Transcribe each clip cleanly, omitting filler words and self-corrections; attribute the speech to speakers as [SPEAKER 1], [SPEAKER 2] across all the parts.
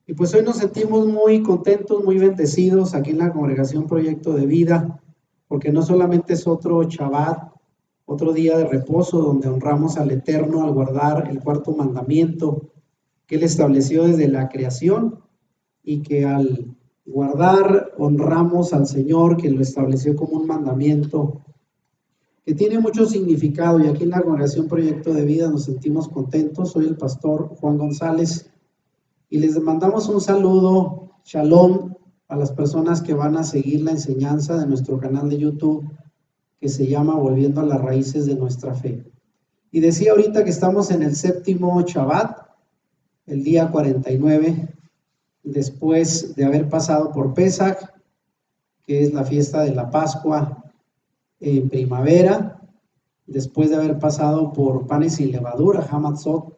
[SPEAKER 1] Y pues hoy nos sentimos muy contentos, muy bendecidos aquí en la Congregación Proyecto de Vida, porque no solamente es otro Shabbat, otro día de reposo donde honramos al Eterno al guardar el cuarto mandamiento que Él estableció desde la creación y que al guardar honramos al Señor que lo estableció como un mandamiento que tiene mucho significado, y aquí en la Congregación Proyecto de Vida nos sentimos contentos. Soy el pastor Juan González y les mandamos un saludo, shalom, a las personas que van a seguir la enseñanza de nuestro canal de YouTube que se llama Volviendo a las Raíces de Nuestra Fe. Y decía ahorita que estamos en el séptimo Shabbat, el día 49, después de haber pasado por Pesach, que es la fiesta de la Pascua en primavera, después de haber pasado por panes sin levadura, Hamatzot,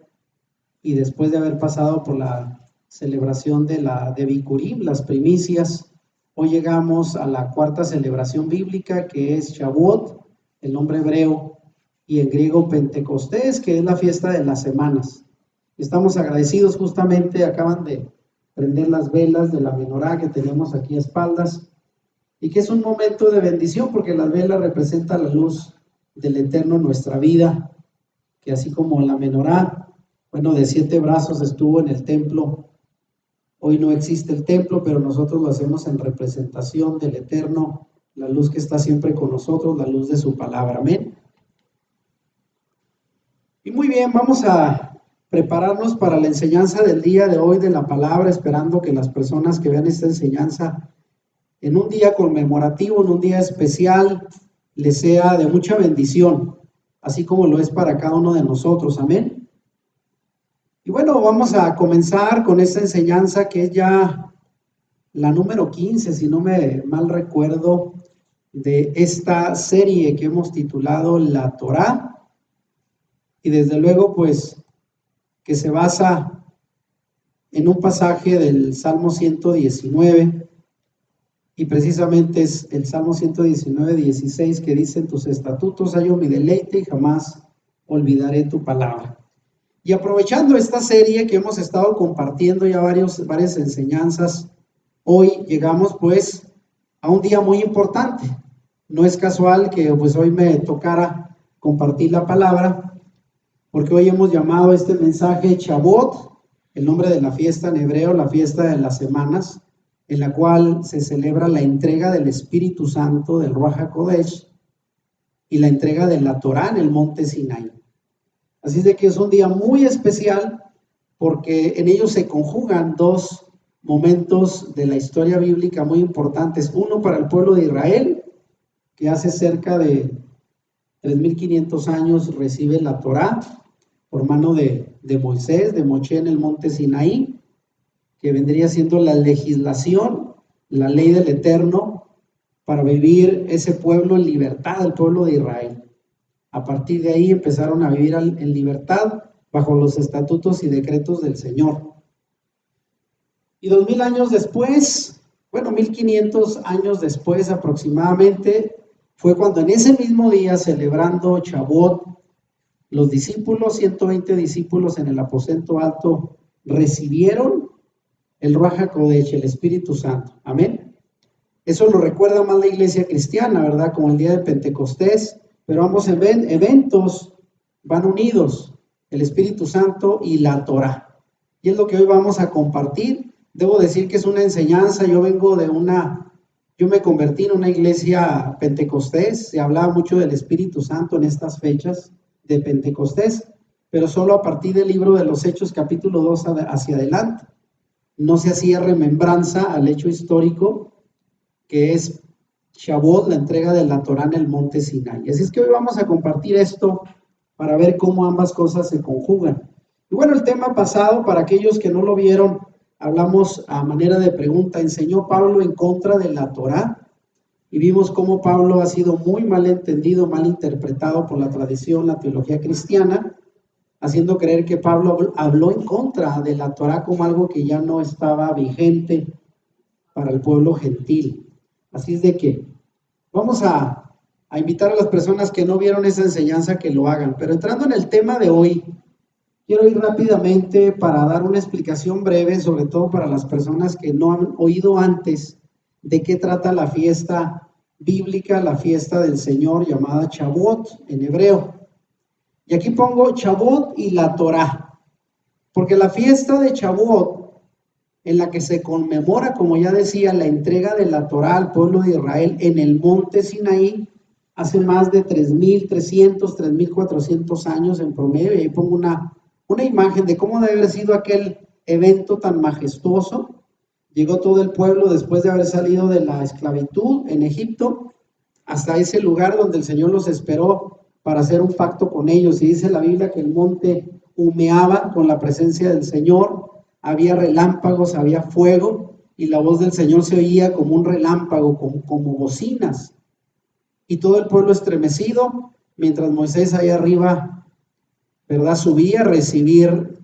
[SPEAKER 1] y después de haber pasado por la celebración de Bikurim, las primicias. Hoy llegamos a la cuarta celebración bíblica, que es Shavuot, el nombre hebreo, y en griego Pentecostés, que es la fiesta de las semanas. Estamos agradecidos, justamente acaban de prender las velas de la menorá que tenemos aquí a espaldas, y que es un momento de bendición porque las velas representan la luz del Eterno en nuestra vida, que así como la menorá, bueno, de 7 brazos estuvo en el templo. Hoy no existe el templo, pero nosotros lo hacemos en representación del Eterno, la luz que está siempre con nosotros, la luz de su palabra. Amén. Y muy bien, vamos a prepararnos para la enseñanza del día de hoy de la palabra, esperando que las personas que vean esta enseñanza en un día conmemorativo, en un día especial, les sea de mucha bendición, así como lo es para cada uno de nosotros. Amén. Y bueno, vamos a comenzar con esta enseñanza que es ya la número 15, si no me mal recuerdo, de esta serie que hemos titulado La Torá, y desde luego pues que se basa en un pasaje del Salmo 119, y precisamente es el Salmo 119, 16, que dice: en tus estatutos hallo mi deleite y jamás olvidaré tu palabra. Y aprovechando esta serie que hemos estado compartiendo ya varias enseñanzas, hoy llegamos pues a un día muy importante. No es casual que pues hoy me tocara compartir la palabra, porque hoy hemos llamado este mensaje Shavuot, el nombre de la fiesta en hebreo, la fiesta de las semanas, en la cual se celebra la entrega del Espíritu Santo, del Ruach HaKodesh, y la entrega de la Torá en el monte Sinaí. Así de que es un día muy especial porque en ellos se conjugan dos momentos de la historia bíblica muy importantes. Uno para el pueblo de Israel, que hace cerca de 3.500 años recibe la Torá por mano de Moisés, de Moshe en el monte Sinaí, que vendría siendo la legislación, la ley del Eterno, para vivir ese pueblo en libertad, el pueblo de Israel. A partir de ahí empezaron a vivir en libertad bajo los estatutos y decretos del Señor. Y 2000 años después, bueno, 1500 años después aproximadamente, fue cuando en ese mismo día, celebrando Shavuot, los discípulos, 120 discípulos en el aposento alto, recibieron el Ruach HaKodesh, el Espíritu Santo. Amén. Eso lo recuerda más la iglesia cristiana, ¿verdad? Como el día de Pentecostés, pero ambos eventos van unidos, el Espíritu Santo y la Torá. Y es lo que hoy vamos a compartir. Debo decir que es una enseñanza. Yo me convertí en una iglesia pentecostés. Se hablaba mucho del Espíritu Santo en estas fechas de Pentecostés, pero solo a partir del libro de los Hechos, capítulo 2 hacia adelante. No se hacía remembranza al hecho histórico que es Shavuot, la entrega de la Torá en el monte Sinaí. Así es que hoy vamos a compartir esto para ver cómo ambas cosas se conjugan. Y bueno, el tema pasado, para aquellos que no lo vieron, hablamos a manera de pregunta: ¿enseñó Pablo en contra de la Torá? Y vimos cómo Pablo ha sido muy mal entendido, mal interpretado por la tradición, la teología cristiana, haciendo creer que Pablo habló en contra de la Torá como algo que ya no estaba vigente para el pueblo gentil. Así es de que vamos a invitar a las personas que no vieron esa enseñanza que lo hagan. Pero entrando en el tema de hoy, Quiero ir rápidamente para dar una explicación breve, sobre todo para las personas que no han oído antes de qué trata la fiesta bíblica, la fiesta del Señor llamada Shavuot en hebreo. Y aquí pongo Shavuot y la Torá, porque la fiesta de Shavuot, en la que se conmemora, como ya decía, la entrega de la Torá al pueblo de Israel en el monte Sinaí, hace más de 3.300, 3.400 años en promedio, y ahí pongo una imagen de cómo debe haber sido aquel evento tan majestuoso. Llegó todo el pueblo después de haber salido de la esclavitud en Egipto hasta ese lugar donde el Señor los esperó para hacer un pacto con ellos. Y dice la Biblia que el monte humeaba con la presencia del Señor, había relámpagos, había fuego, y la voz del Señor se oía como un relámpago, como bocinas. Y todo el pueblo estremecido, mientras Moisés ahí arriba, ¿verdad?, subía a recibir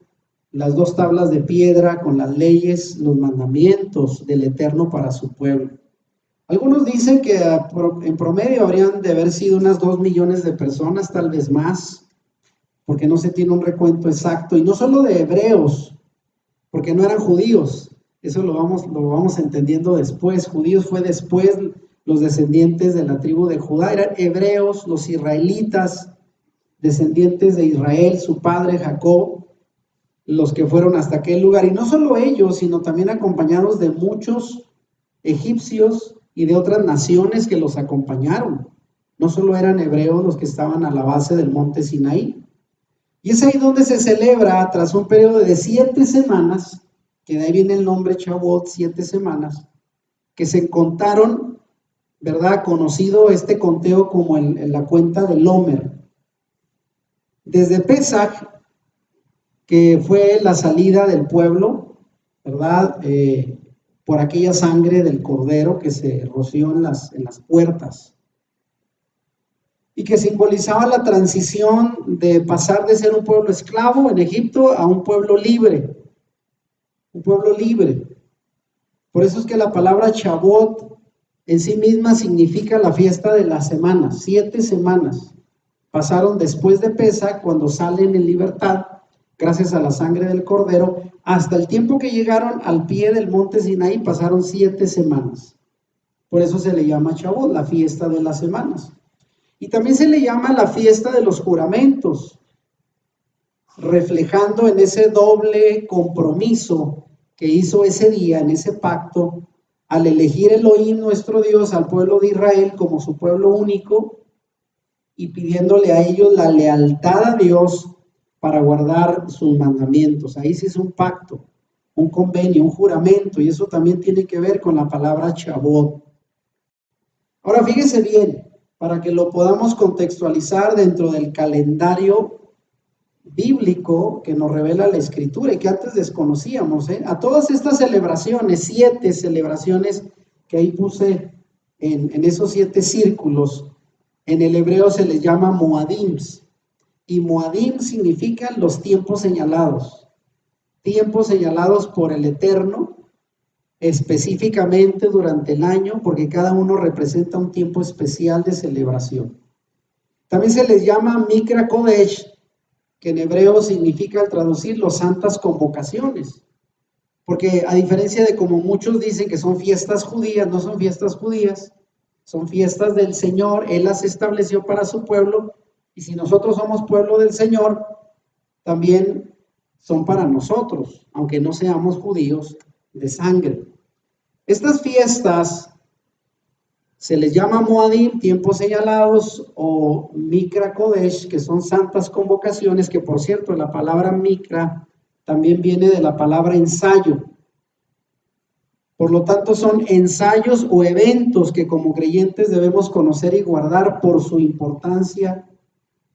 [SPEAKER 1] las 2 tablas de piedra con las leyes, los mandamientos del Eterno para su pueblo. Algunos dicen que en promedio habrían de haber sido unas 2 millones de personas, tal vez más, porque no se tiene un recuento exacto, y no solo de hebreos, porque no eran judíos, eso lo vamos entendiendo después. Judíos fue después, los descendientes de la tribu de Judá, eran hebreos, los israelitas, descendientes de Israel, su padre Jacob, los que fueron hasta aquel lugar, y no solo ellos, sino también acompañados de muchos egipcios y de otras naciones que los acompañaron. No solo eran hebreos los que estaban a la base del monte Sinaí. Y es ahí donde se celebra, tras un periodo de 7 semanas, que de ahí viene el nombre Shavuot, 7 semanas, que se contaron, ¿verdad?, conocido este conteo como en la cuenta del Homer. Desde Pesach, que fue la salida del pueblo, ¿verdad?, por aquella sangre del cordero que se roció en las puertas, y que simbolizaba la transición de pasar de ser un pueblo esclavo en Egipto a un pueblo libre, un pueblo libre. Por eso es que la palabra Shavuot en sí misma significa la fiesta de las semanas. 7 semanas pasaron después de Pesach, cuando salen en libertad, gracias a la sangre del cordero, hasta el tiempo que llegaron al pie del monte Sinaí, pasaron 7 semanas. Por eso se le llama Shavuot, la fiesta de las semanas. Y también se le llama la fiesta de los juramentos, reflejando en ese doble compromiso que hizo ese día, en ese pacto, al elegir Elohim, nuestro Dios, al pueblo de Israel como su pueblo único, y pidiéndole a ellos la lealtad a Dios para guardar sus mandamientos. Ahí sí es un pacto, un convenio, un juramento, y eso también tiene que ver con la palabra Shavuot. Ahora fíjese bien, para que lo podamos contextualizar dentro del calendario bíblico que nos revela la Escritura y que antes desconocíamos, a todas estas celebraciones, 7 celebraciones que ahí puse en esos 7 círculos, en el hebreo se les llama Moadims, y Moadim significan los tiempos señalados por el Eterno, específicamente durante el año, porque cada uno representa un tiempo especial de celebración. También se les llama Mikra Kodesh, que en hebreo significa, al traducirlo, santas convocaciones, porque a diferencia de como muchos dicen que son fiestas judías, no son fiestas judías, son fiestas del Señor. Él las estableció para su pueblo, y si nosotros somos pueblo del Señor, también son para nosotros, aunque no seamos judíos de sangre. Estas fiestas se les llama Moadim, tiempos señalados, o Mikra Kodesh, que son santas convocaciones, que por cierto la palabra Mikra también viene de la palabra ensayo. Por lo tanto, son ensayos o eventos que como creyentes debemos conocer y guardar por su importancia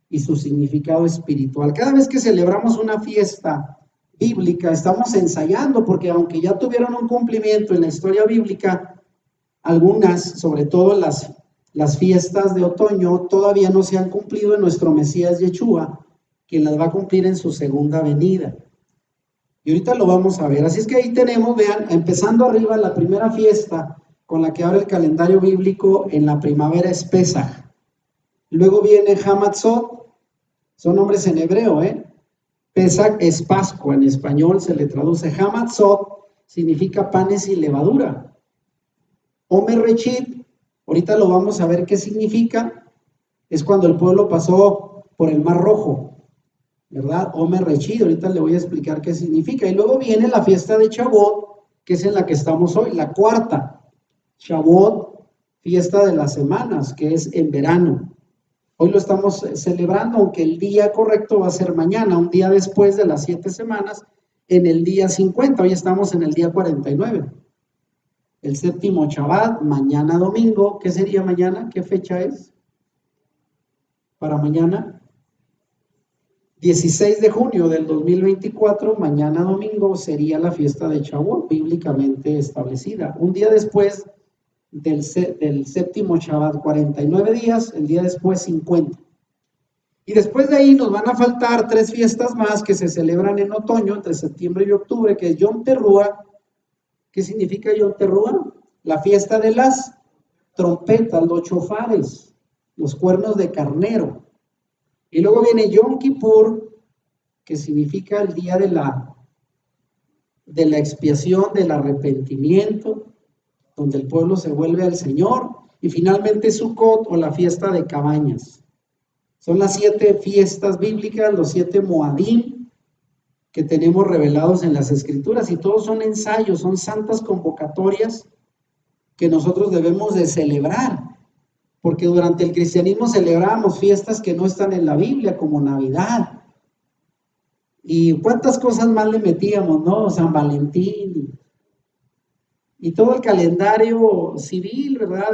[SPEAKER 1] y su significado espiritual. Cada vez que celebramos una fiesta bíblica, estamos ensayando, porque aunque ya tuvieron un cumplimiento en la historia bíblica, algunas, sobre todo las fiestas de otoño, todavía no se han cumplido en nuestro Mesías Yeshua, quien las va a cumplir en su segunda venida. Y ahorita lo vamos a ver. Así es que ahí tenemos, vean, empezando arriba, la primera fiesta con la que abre el calendario bíblico en la primavera es Pesaj. Luego viene Hamatzot, son nombres en hebreo, Pesach es Pascua, en español se le traduce Hamatzot, significa panes sin levadura. Omer Rechit, ahorita lo vamos a ver qué significa, es cuando el pueblo pasó por el Mar Rojo, ¿verdad? Omer Rechit, ahorita le voy a explicar qué significa. Y luego viene la fiesta de Shavuot, que es en la que estamos hoy, la cuarta. Shavuot, fiesta de las semanas, que es en verano. Hoy lo estamos celebrando, aunque el día correcto va a ser mañana, un día después de las 7 semanas, en el día 50. Hoy estamos en el día 49. El séptimo Shabbat, mañana domingo. ¿Qué sería mañana? ¿Qué fecha es? Para mañana. 16 de junio del 2024, mañana domingo, sería la fiesta de Shavuot, bíblicamente establecida. Un día después del séptimo Shabbat, 49 días, el día después 50. Y después de ahí nos van a faltar 3 fiestas más que se celebran en otoño, entre septiembre y octubre, que es Yom Teruah. ¿Qué significa Yom Teruah? La fiesta de las trompetas, los chofares, los cuernos de carnero. Y luego viene Yom Kippur, que significa el día de la expiación, del arrepentimiento, donde el pueblo se vuelve al Señor. Y finalmente Sukkot, o la fiesta de cabañas. Son las 7 fiestas bíblicas, los 7 Moadim que tenemos revelados en las Escrituras, y todos son ensayos, son santas convocatorias que nosotros debemos de celebrar, porque durante el cristianismo celebramos fiestas que no están en la Biblia, como Navidad, y cuántas cosas más le metíamos, ¿no? San Valentín, y todo el calendario civil, ¿verdad?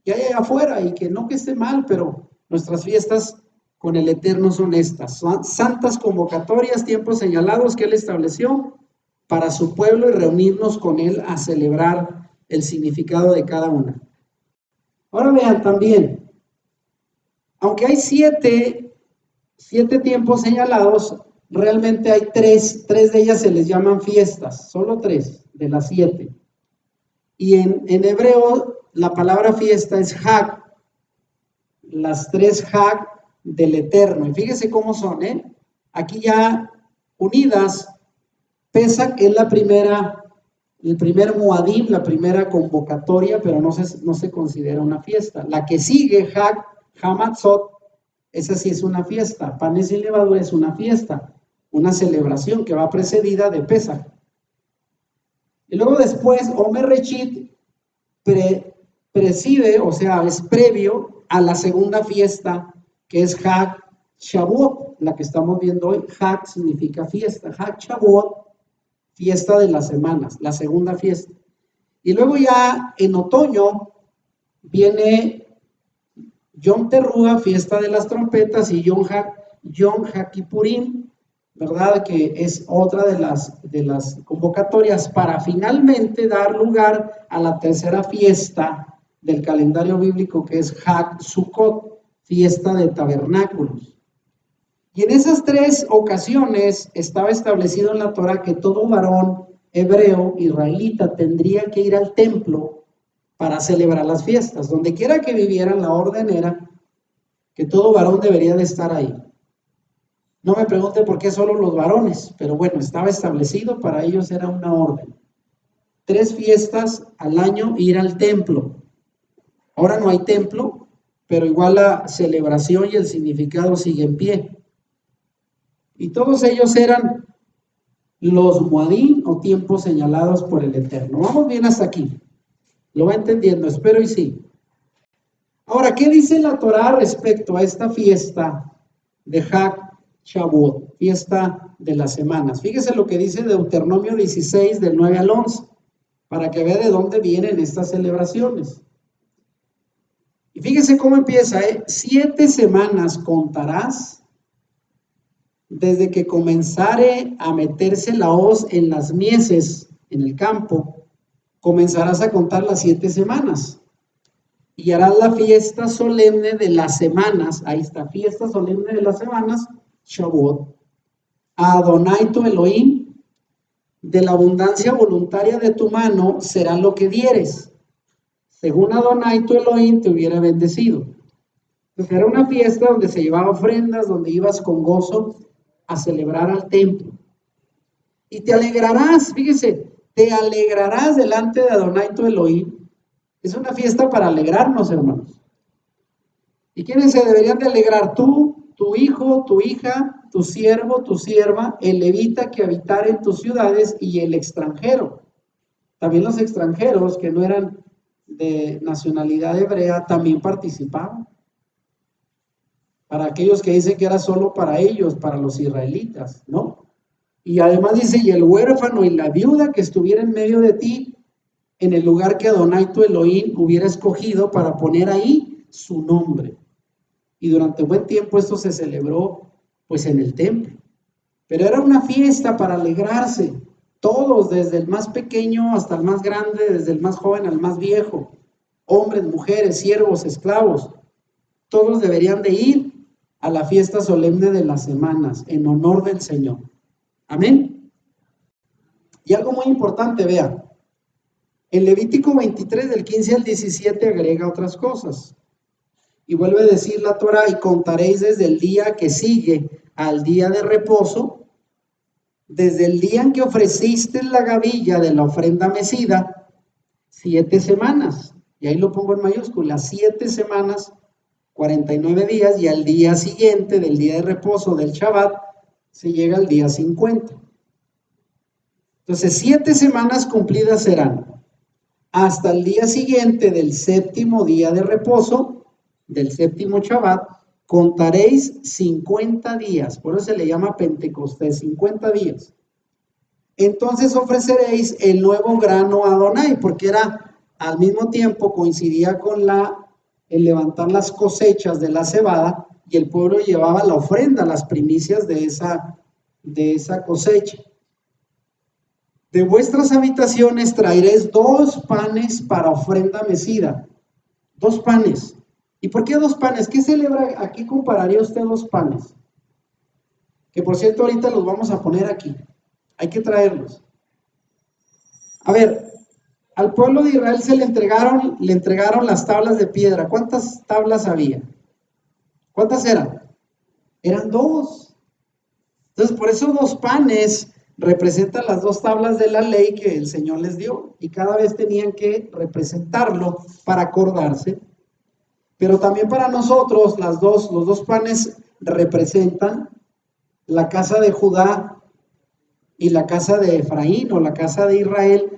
[SPEAKER 1] Que hay allá afuera, y que no que esté mal, pero nuestras fiestas con el Eterno son estas, son santas convocatorias, tiempos señalados que Él estableció para su pueblo, y reunirnos con Él a celebrar el significado de cada una. Ahora vean también, aunque hay 7 tiempos señalados, realmente hay 3 de ellas se les llaman fiestas, solo 3 de las 7. Y en hebreo la palabra fiesta es Hag, las 3 Hag del Eterno. Y fíjese cómo son, aquí ya unidas. Pesach es la primera, el primer Moadim, la primera convocatoria, pero no se considera una fiesta. La que sigue, Hag Hamatzot, esa sí es una fiesta. Panes sin levadura es una fiesta, una celebración que va precedida de Pesach. Y luego después, Omer Rechit preside, o sea, es previo a la segunda fiesta, que es Hag Shavuot, la que estamos viendo hoy. Hag significa fiesta, Hag Shavuot, fiesta de las semanas, la segunda fiesta. Y luego ya en otoño viene Yom Teruah, fiesta de las trompetas, y Yom HaKippurim, ¿verdad? Que es otra de las convocatorias para finalmente dar lugar a la tercera fiesta del calendario bíblico, que es Hag Sukkot, fiesta de tabernáculos. Y en esas 3 ocasiones estaba establecido en la Torah que todo varón hebreo, israelita, tendría que ir al templo para celebrar las fiestas. Donde quiera que vivieran, la orden era que todo varón debería de estar ahí. No me pregunte por qué solo los varones, pero bueno, estaba establecido, para ellos era una orden. 3 fiestas al año, ir al templo. Ahora no hay templo, pero igual la celebración y el significado sigue en pie. Y todos ellos eran los Moadim, o tiempos señalados por el Eterno. Vamos bien hasta aquí. ¿Lo va entendiendo? Espero y sí. Ahora, ¿qué dice la Torah respecto a esta fiesta de Hag Shavuot, fiesta de las semanas? Fíjese lo que dice Deuteronomio 16, del 9 al 11, para que vea de dónde vienen estas celebraciones. Y fíjese cómo empieza, 7 semanas contarás desde que comenzare a meterse la hoz en las mieses, en el campo, comenzarás a contar las 7 semanas. Y harás la fiesta solemne de las semanas, ahí está, fiesta solemne de las semanas, Shavuot, a Adonai tu Elohim, de la abundancia voluntaria de tu mano será lo que dieres, según Adonai tu Elohim te hubiera bendecido. Entonces era una fiesta donde se llevaba ofrendas, donde ibas con gozo a celebrar al templo. Y te alegrarás, fíjese, te alegrarás delante de Adonai tu Elohim. Es una fiesta para alegrarnos, hermanos. ¿Y quiénes se deberían de alegrar? Tú, tu hijo, tu hija, tu siervo, tu sierva, el levita que habitara en tus ciudades y el extranjero. También los extranjeros que no eran de nacionalidad hebrea también participaban. Para aquellos que dicen que era solo para ellos, para los israelitas, ¿no? Y además dice, y el huérfano y la viuda que estuviera en medio de ti, en el lugar que Adonai tu Elohim hubiera escogido para poner ahí su nombre. Y durante buen tiempo esto se celebró pues en el templo. Pero era una fiesta para alegrarse, todos, desde el más pequeño hasta el más grande, desde el más joven al más viejo, hombres, mujeres, siervos, esclavos, todos deberían de ir a la fiesta solemne de las semanas en honor del Señor. Amén. Y algo muy importante, vea, en Levítico 23 del 15 al 17 agrega otras cosas. Y vuelve a decir la Torá, y contaréis desde el día que sigue al día de reposo, desde el día en que ofreciste la gavilla de la ofrenda mecida, 7 semanas. Y ahí lo pongo en mayúsculas, 7 semanas, 49 días, y al día siguiente del día de reposo del Shabbat, se llega al día 50. Entonces, 7 semanas cumplidas serán hasta el día siguiente del séptimo día de reposo, del séptimo Shabbat, contaréis 50 días, por eso se le llama Pentecostés, 50 días. Entonces ofreceréis el nuevo grano a Adonai, porque era al mismo tiempo, coincidía con el levantar las cosechas de la cebada, y el pueblo llevaba la ofrenda, las primicias de esa cosecha. De vuestras habitaciones traeréis 2 panes para ofrenda mecida. 2 panes. ¿Y por qué 2 panes? ¿Qué celebra? Aquí compararía usted 2 panes. Que por cierto ahorita los vamos a poner aquí. Hay que traerlos. A ver, al pueblo de Israel le entregaron las tablas de piedra. ¿Cuántas tablas había? ¿Cuántas eran? Eran 2. Entonces, por eso 2 panes representan las 2 tablas de la ley que el Señor les dio. Y cada vez tenían que representarlo para acordarse. Pero también para nosotros los dos panes representan la casa de Judá y la casa de Efraín o la casa de Israel,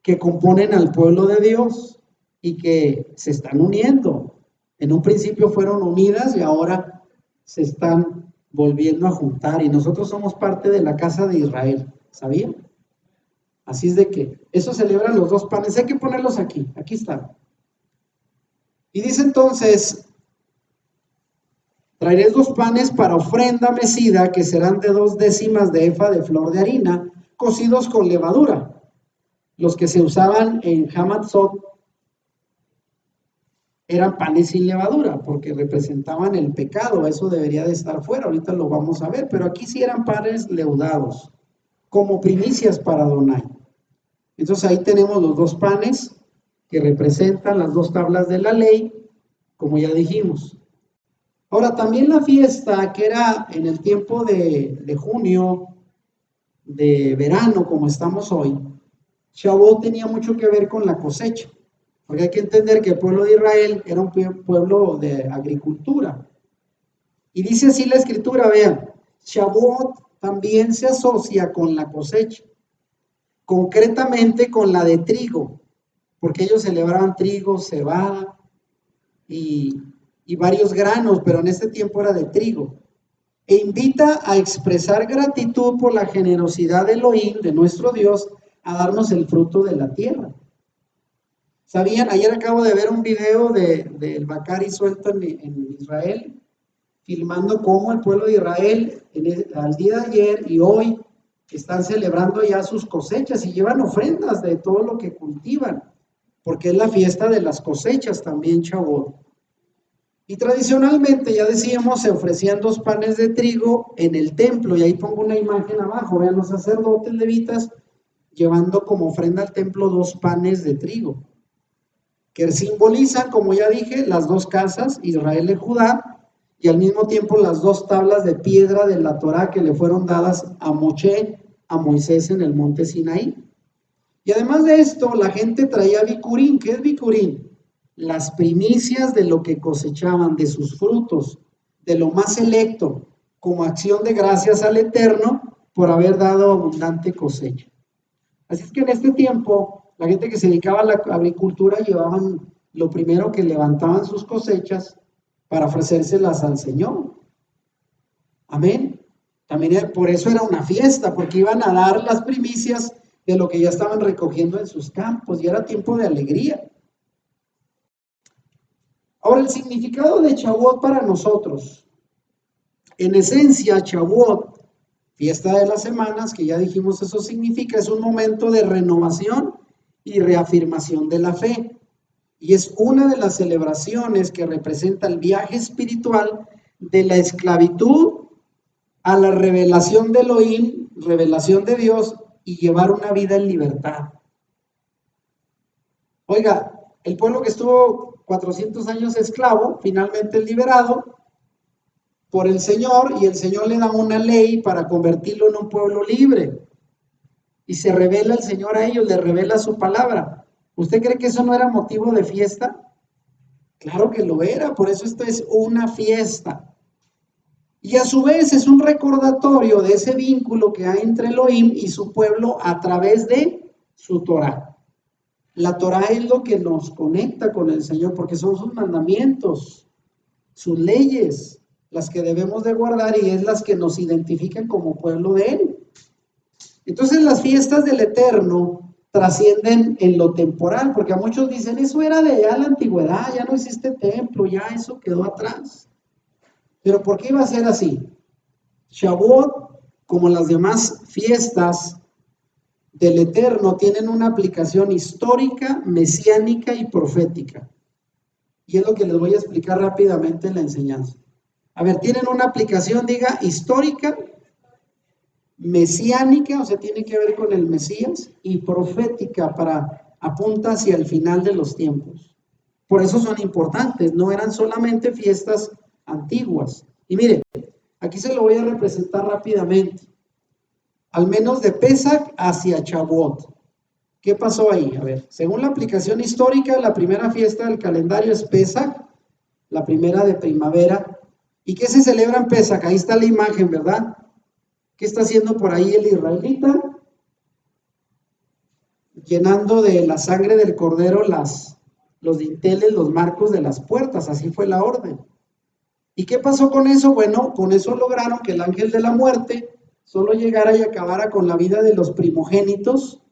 [SPEAKER 1] que componen al pueblo de Dios y que se están uniendo. En un principio fueron unidas y ahora se están volviendo a juntar, y nosotros somos parte de la casa de Israel, ¿sabían? Así es de que eso celebran los 2 panes. Hay que ponerlos aquí están. Y dice entonces, traeréis 2 panes para ofrenda mecida, que serán de 2 décimas de efa de flor de harina, cocidos con levadura. Los que se usaban en Hamatzot eran panes sin levadura, porque representaban el pecado. Eso debería de estar fuera, ahorita lo vamos a ver, pero aquí sí eran panes leudados, como primicias para Adonai. Entonces ahí tenemos los 2 panes, que representan las 2 tablas de la ley, como ya dijimos. Ahora, también la fiesta que era en el tiempo de junio, de verano, como estamos hoy, Shavuot tenía mucho que ver con la cosecha, porque hay que entender que el pueblo de Israel era un pueblo de agricultura. Y dice así la escritura, vean, Shavuot también se asocia con la cosecha, concretamente con la de trigo, porque ellos celebraban trigo, cebada y varios granos, pero en este tiempo era de trigo. E invita a expresar gratitud por la generosidad de Elohim, de nuestro Dios, a darnos el fruto de la tierra. ¿Sabían? Ayer acabo de ver un video del Bacari suelto en Israel, filmando cómo el pueblo de Israel al día de ayer y hoy están celebrando ya sus cosechas y llevan ofrendas de todo lo que cultivan, porque es la fiesta de las cosechas también, Shavuot. Y tradicionalmente, ya decíamos, se ofrecían 2 panes de trigo en el templo, y ahí pongo una imagen abajo, vean los sacerdotes levitas llevando como ofrenda al templo 2 panes de trigo, que simbolizan, como ya dije, las 2 casas, Israel y Judá, y al mismo tiempo las 2 tablas de piedra de la Torá que le fueron dadas a Moisés en el monte Sinaí. Y además de esto, la gente traía bicurín. ¿Qué es bicurín? Las primicias de lo que cosechaban, de sus frutos, de lo más selecto, como acción de gracias al Eterno por haber dado abundante cosecha. Así es que en este tiempo, la gente que se dedicaba a la agricultura llevaban lo primero que levantaban sus cosechas para ofrecérselas al Señor. Amén. También por eso era una fiesta, porque iban a dar las primicias de lo que ya estaban recogiendo en sus campos y era tiempo de alegría. Ahora, el significado de Shavuot para nosotros. En esencia, Shavuot, fiesta de las semanas, que ya dijimos eso significa, es un momento de renovación y reafirmación de la fe. Y es una de las celebraciones que representa el viaje espiritual de la esclavitud a la revelación de Elohim, revelación de Dios, y llevar una vida en libertad. Oiga, el pueblo que estuvo 400 años esclavo, finalmente es liberado por el Señor, y el Señor le da una ley para convertirlo en un pueblo libre. Y se revela el Señor a ellos, le revela su palabra. ¿Usted cree que eso no era motivo de fiesta? Claro que lo era, por eso esto es una fiesta. Y a su vez es un recordatorio de ese vínculo que hay entre Elohim y su pueblo a través de su Torah. La Torah es lo que nos conecta con el Señor, porque son sus mandamientos, sus leyes, las que debemos de guardar, y es las que nos identifican como pueblo de Él. Entonces las fiestas del Eterno trascienden en lo temporal, porque a muchos dicen, eso era de ya la antigüedad, ya no existe templo, ya eso quedó atrás. Pero ¿por qué iba a ser así? Shavuot, como las demás fiestas del Eterno, tienen una aplicación histórica, mesiánica y profética. Y es lo que les voy a explicar rápidamente en la enseñanza. A ver, tienen una aplicación, diga, histórica, mesiánica, o sea, tiene que ver con el Mesías, y profética, apunta hacia el final de los tiempos. Por eso son importantes, no eran solamente fiestas antiguas. Y mire, aquí se lo voy a representar rápidamente. Al menos de Pesach hacia Shavuot. ¿Qué pasó ahí? A ver, según la aplicación histórica, la primera fiesta del calendario es Pesach, la primera de primavera. ¿Y qué se celebra en Pesach? Ahí está la imagen, ¿verdad? ¿Qué está haciendo por ahí el israelita? Llenando de la sangre del cordero los dinteles, los marcos de las puertas. Así fue la orden. ¿Y qué pasó con eso? Bueno, con eso lograron que el ángel de la muerte solo llegara y acabara con la vida de los primogénitos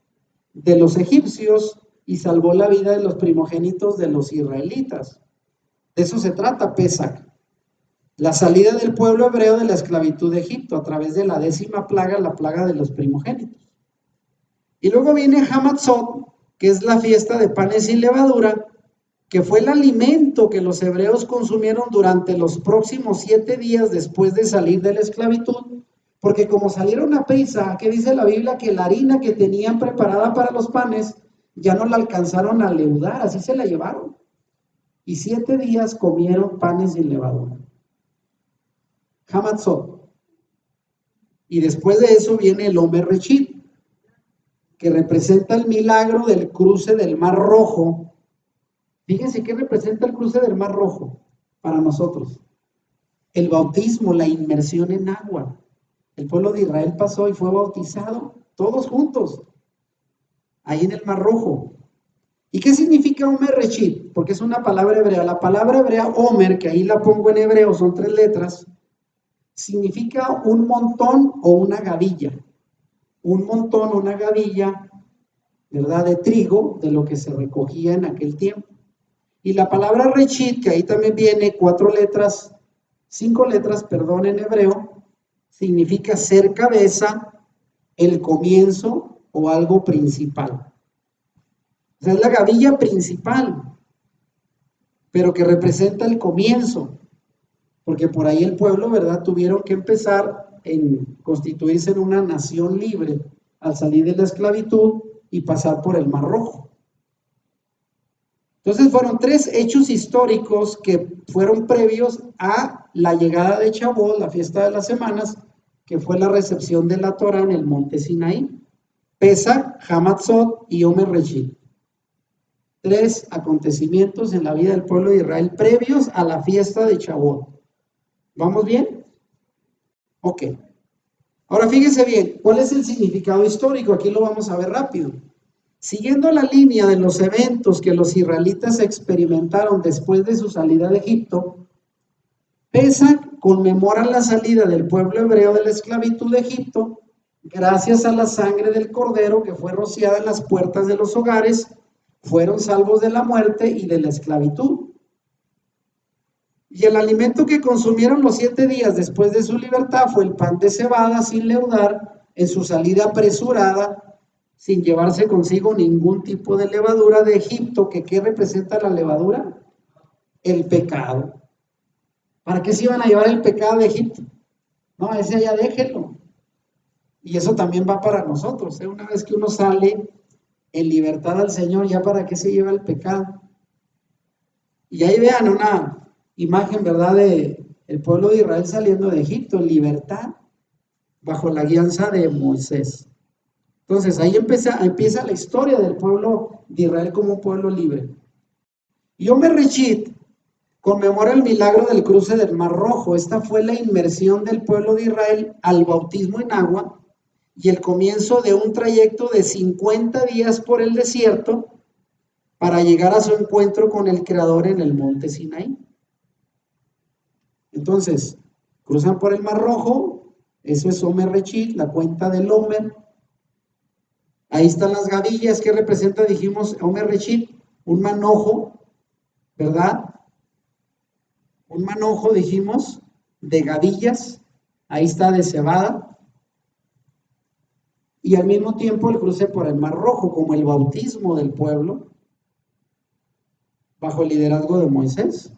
[SPEAKER 1] de los egipcios y salvó la vida de los primogénitos de los israelitas. De eso se trata Pesach. La salida del pueblo hebreo de la esclavitud de Egipto a través de la 10ª plaga, la plaga de los primogénitos. Y luego viene Hamatzot, que es la fiesta de panes sin levadura, que fue el alimento que los hebreos consumieron durante los próximos 7 días después de salir de la esclavitud, porque como salieron a Pesach, ¿qué dice la Biblia? Que la harina que tenían preparada para los panes ya no la alcanzaron a leudar, así se la llevaron. Y 7 días comieron panes sin levadura. Hamatzot. Y después de eso viene el Omer Reshit, que representa el milagro del cruce del Mar Rojo. Fíjense qué representa el cruce del Mar Rojo para nosotros. El bautismo, la inmersión en agua. El pueblo de Israel pasó y fue bautizado, todos juntos, ahí en el Mar Rojo. ¿Y qué significa Omer Reshit? Porque es una palabra hebrea. La palabra hebrea Omer, que ahí la pongo en hebreo, son 3 letras, significa un montón o una gavilla. Un montón, una gavilla, ¿verdad? De trigo, de lo que se recogía en aquel tiempo. Y la palabra Reshit, que ahí también viene 5 letras, en hebreo, significa ser cabeza, el comienzo o algo principal. O sea, es la gavilla principal, pero que representa el comienzo, porque por ahí el pueblo, ¿verdad?, tuvieron que empezar en constituirse en una nación libre al salir de la esclavitud y pasar por el Mar Rojo. Entonces fueron 3 hechos históricos que fueron previos a la llegada de Shavuot, la fiesta de las semanas, que fue la recepción de la Torah en el monte Sinaí. Pesach, Hamatzot y Yom Reshit. 3 acontecimientos en la vida del pueblo de Israel previos a la fiesta de Shavuot. ¿Vamos bien? Ok. Ahora fíjense bien, ¿cuál es el significado histórico? Aquí lo vamos a ver rápido. Siguiendo la línea de los eventos que los israelitas experimentaron después de su salida de Egipto, Pesach conmemora la salida del pueblo hebreo de la esclavitud de Egipto gracias a la sangre del cordero que fue rociada en las puertas de los hogares. Fueron salvos de la muerte y de la esclavitud. Y el alimento que consumieron los 7 días después de su libertad fue el pan de cebada sin leudar, en su salida apresurada, sin llevarse consigo ningún tipo de levadura de Egipto. ¿Qué representa la levadura? El pecado. ¿Para qué se iban a llevar el pecado de Egipto? No, ese ya déjenlo. Y eso también va para nosotros, ¿eh? Una vez que uno sale en libertad al Señor, ¿ya para qué se lleva el pecado? Y ahí vean una imagen, ¿verdad?, de el pueblo de Israel saliendo de Egipto en libertad, bajo la guianza de Moisés. Entonces, ahí empieza la historia del pueblo de Israel como un pueblo libre. Yom Reshit conmemora el milagro del cruce del Mar Rojo. Esta fue la inmersión del pueblo de Israel al bautismo en agua y el comienzo de un trayecto de 50 días por el desierto para llegar a su encuentro con el Creador en el monte Sinaí. Entonces, cruzan por el Mar Rojo, eso es Omer Reshit, la cuenta del Omer. Ahí están las gavillas que representa, dijimos, Omer Reshit, un manojo, ¿verdad? Un manojo, dijimos, de gavillas, ahí está de cebada. Y al mismo tiempo el cruce por el Mar Rojo, como el bautismo del pueblo, bajo el liderazgo de Moisés.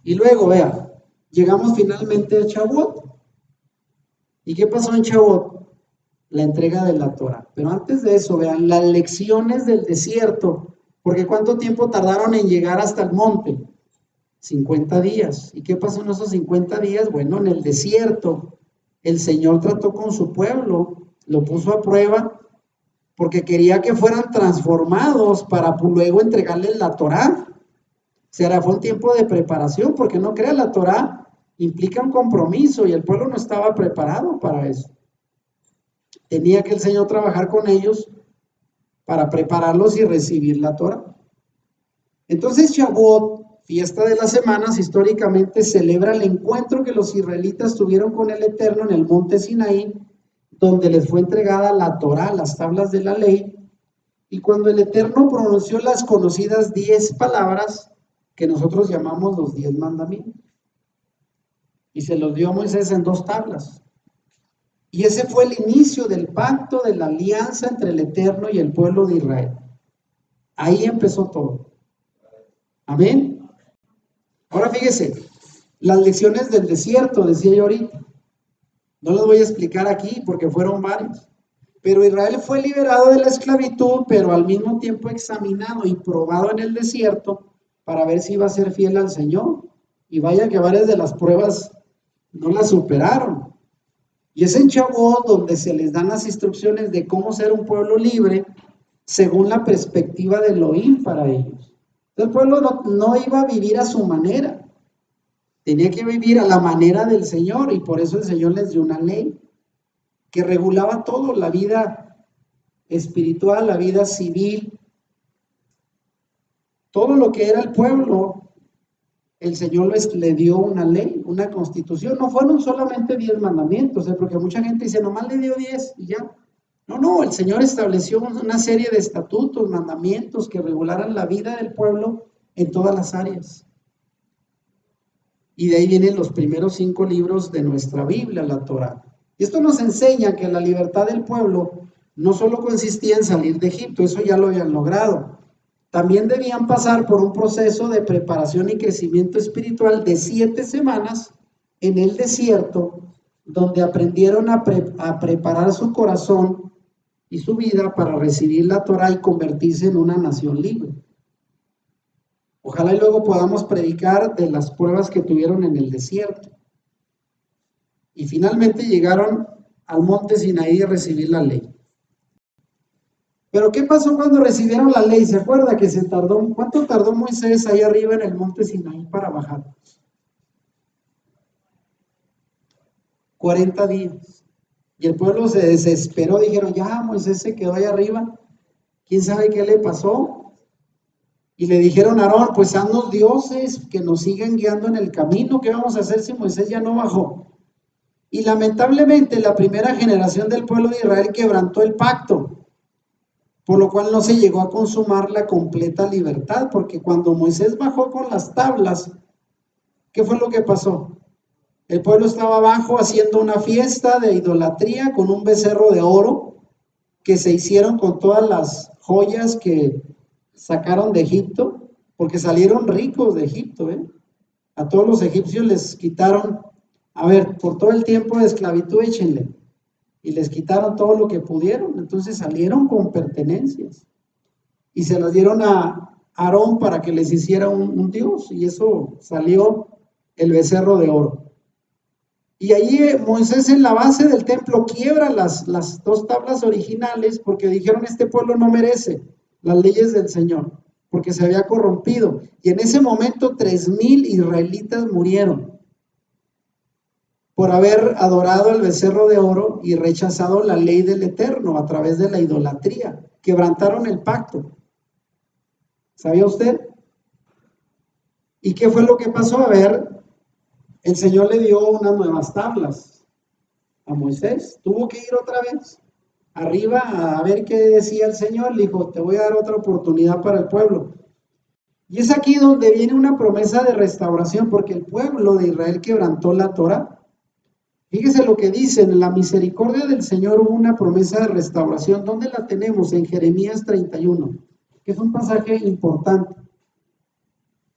[SPEAKER 1] Y luego, vea, llegamos finalmente a Shavuot. ¿Y qué pasó en Shavuot? La entrega de la Torah. Pero antes de eso, vean, las lecciones del desierto, porque ¿cuánto tiempo tardaron en llegar hasta el monte? 50 días. ¿Y qué pasó en esos 50 días? Bueno, en el desierto, el Señor trató con su pueblo, lo puso a prueba, porque quería que fueran transformados para luego entregarles la Torah. Será, fue un tiempo de preparación, porque no crea, la Torah implica un compromiso y el pueblo no estaba preparado para eso. Tenía que el Señor trabajar con ellos para prepararlos y recibir la Torah. Entonces Shavuot, fiesta de las semanas, históricamente celebra el encuentro que los israelitas tuvieron con el Eterno en el monte Sinaí, donde les fue entregada la Torah, las tablas de la ley, y cuando el Eterno pronunció las conocidas 10 palabras que nosotros llamamos los 10 mandamientos, y se los dio a Moisés en 2 tablas. Y ese fue el inicio del pacto, de la alianza entre el Eterno y el pueblo de Israel. Ahí empezó todo. Amén. Ahora fíjese, las lecciones del desierto, decía yo ahorita. No las voy a explicar aquí porque fueron varias. Pero Israel fue liberado de la esclavitud, pero al mismo tiempo examinado y probado en el desierto para ver si iba a ser fiel al Señor. Y vaya que varias de las pruebas no las superaron. Y es en Shavuot donde se les dan las instrucciones de cómo ser un pueblo libre según la perspectiva de Elohim para ellos. El pueblo no iba a vivir a su manera, tenía que vivir a la manera del Señor, y por eso el Señor les dio una ley que regulaba todo, la vida espiritual, la vida civil, todo lo que era el pueblo. El Señor le dio una ley, una constitución. No fueron solamente 10 mandamientos, porque mucha gente dice, nomás le dio 10 y ya. No, el Señor estableció una serie de estatutos, mandamientos que regularan la vida del pueblo en todas las áreas. Y de ahí vienen los primeros 5 libros de nuestra Biblia, la Torá. Y esto nos enseña que la libertad del pueblo no solo consistía en salir de Egipto, eso ya lo habían logrado. También debían pasar por un proceso de preparación y crecimiento espiritual de 7 semanas en el desierto, donde aprendieron a preparar su corazón y su vida para recibir la Torá y convertirse en una nación libre. Ojalá y luego podamos predicar de las pruebas que tuvieron en el desierto. Y finalmente llegaron al monte Sinaí a recibir la ley. Pero ¿qué pasó cuando recibieron la ley? ¿Se acuerda que cuánto tardó Moisés ahí arriba en el monte Sinaí para bajar? 40 días. Y el pueblo se desesperó, dijeron, ya Moisés se quedó ahí arriba, ¿quién sabe qué le pasó? Y le dijeron a Aarón, pues haznos dioses que nos sigan guiando en el camino, ¿qué vamos a hacer si Moisés ya no bajó? Y lamentablemente la primera generación del pueblo de Israel quebrantó el pacto, por lo cual no se llegó a consumar la completa libertad, porque cuando Moisés bajó con las tablas, ¿qué fue lo que pasó? El pueblo estaba abajo haciendo una fiesta de idolatría con un becerro de oro que se hicieron con todas las joyas que sacaron de Egipto, porque salieron ricos de Egipto, ¿eh? A todos los egipcios les quitaron, a ver, por todo el tiempo de esclavitud échenle, y les quitaron todo lo que pudieron, entonces salieron con pertenencias, y se las dieron a Aarón para que les hiciera un dios, y eso salió el becerro de oro. Y ahí Moisés en la base del templo quiebra las dos tablas originales porque dijeron este pueblo no merece las leyes del Señor, porque se había corrompido. Y en ese momento 3,000 israelitas murieron por haber adorado al becerro de oro y rechazado la ley del Eterno a través de la idolatría. Quebrantaron el pacto. ¿Sabía usted? ¿Y qué fue lo que pasó? A ver, el Señor le dio unas nuevas tablas a Moisés. Tuvo que ir otra vez arriba a ver qué decía el Señor. Le dijo, te voy a dar otra oportunidad para el pueblo. Y es aquí donde viene una promesa de restauración, porque el pueblo de Israel quebrantó la Torá. Fíjese lo que dice, en la misericordia del Señor hubo una promesa de restauración. ¿Dónde la tenemos? En Jeremías 31, que es un pasaje importante.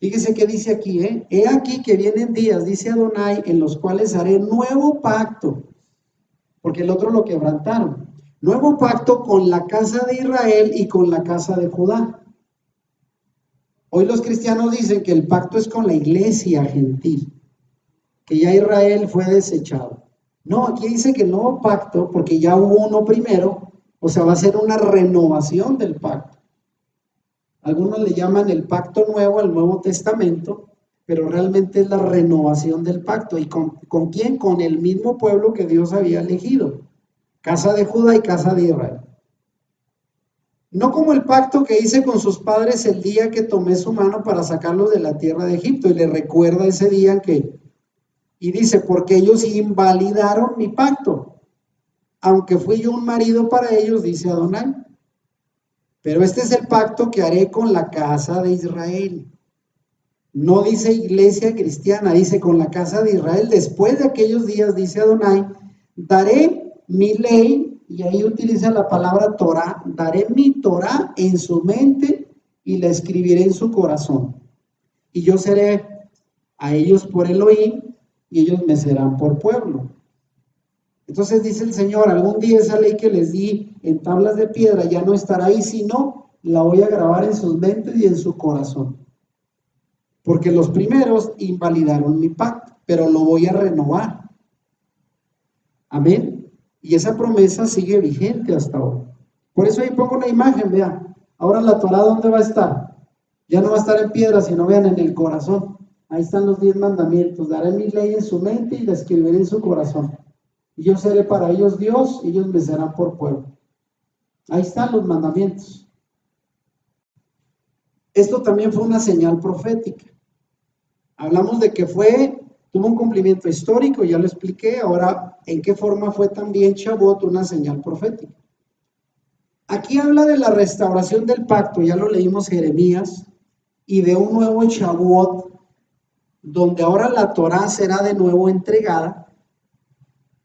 [SPEAKER 1] Fíjese que dice aquí, he aquí que vienen días, dice Adonai, en los cuales haré nuevo pacto, porque el otro lo quebrantaron, nuevo pacto con la casa de Israel y con la casa de Judá. Hoy los cristianos dicen que el pacto es con la iglesia gentil, que ya Israel fue desechado. No, aquí dice que el nuevo pacto, porque ya hubo uno primero, o sea, va a ser una renovación del pacto. Algunos le llaman el pacto nuevo al Nuevo Testamento, pero realmente es la renovación del pacto. ¿Y con quién? Con el mismo pueblo que Dios había elegido, casa de Judá y casa de Israel. No como el pacto que hice con sus padres el día que tomé su mano para sacarlos de la tierra de Egipto. Y le recuerda ese día y dice, porque ellos invalidaron mi pacto, aunque fui yo un marido para ellos, dice Adonai. Pero este es el pacto que haré con la casa de Israel. No dice iglesia cristiana, dice con la casa de Israel. Después de aquellos días, dice Adonai, daré mi ley, y ahí utiliza la palabra Torah, daré mi Torah en su mente y la escribiré en su corazón. Y yo seré a ellos por Elohim y ellos me serán por pueblo. Entonces dice el Señor, algún día esa ley que les di en tablas de piedra ya no estará ahí, sino la voy a grabar en sus mentes y en su corazón. Porque los primeros invalidaron mi pacto, pero lo voy a renovar. Amén. Y esa promesa sigue vigente hasta ahora. Por eso ahí pongo una imagen, vean. Ahora la Torah, ¿dónde va a estar? Ya no va a estar en piedra, sino vean en el corazón. Ahí están los 10 mandamientos. Daré mi ley en su mente y la escribiré en su corazón. Y yo seré para ellos Dios, ellos me serán por pueblo. Ahí están los mandamientos. Esto también fue una señal profética. Hablamos de que tuvo un cumplimiento histórico, ya lo expliqué. Ahora, ¿en qué forma fue también Shavuot una señal profética? Aquí habla de la restauración del pacto, ya lo leímos Jeremías, y de un nuevo Shavuot, donde ahora la Torá será de nuevo entregada.